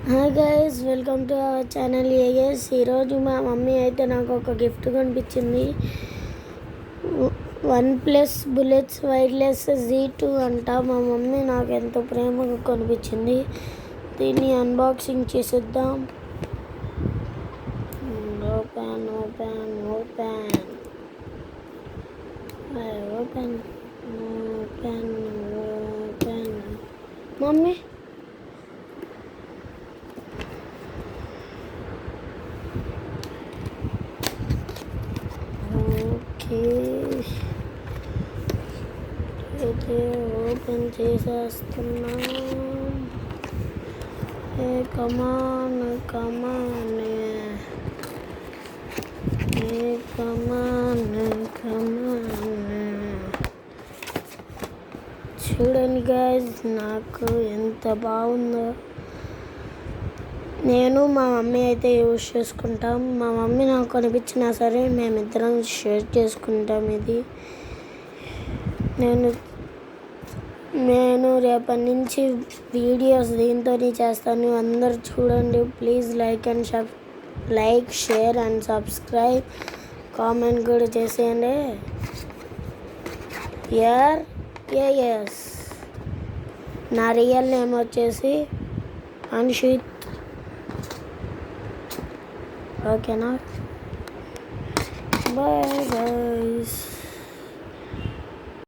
Hi guys, welcome to our channel AS. ఈరోజు మా mummy అయితే నాకు ఒక గిఫ్ట్ కనిపించింది. OnePlus బుల్లెట్స్ వైర్లెస్ Z2 అంట. మా మమ్మీ నాకు ఎంతో ప్రేమగా కనిపించింది. దీన్ని అన్బాక్సింగ్ చేసేద్దాం. Open open open open open open mummy అయితే ఓపెన్ చేసేస్తున్నాం. కమాన్ కమాన్ కమాన్ కమాన్ చూడండి గైస్, నాకు ఎంత బాగుందో. నేను మా మమ్మీ అయితే యూజ్ చేసుకుంటాం. మా మమ్మీ నాకు కనిపించినా సరే మేమిద్దరం షేర్ చేసుకుంటాం. ఇది నేను రేపటి నుంచి వీడియోస్ దీంతోనే చేస్తాను. అందరు చూడండి please. Like share and subscribe, comment కూడా చేసేయండి. ఏఎస్ నా రియల్ నేమ్ వచ్చేసి అన్షిత్. ఓకేనా? Bye guys.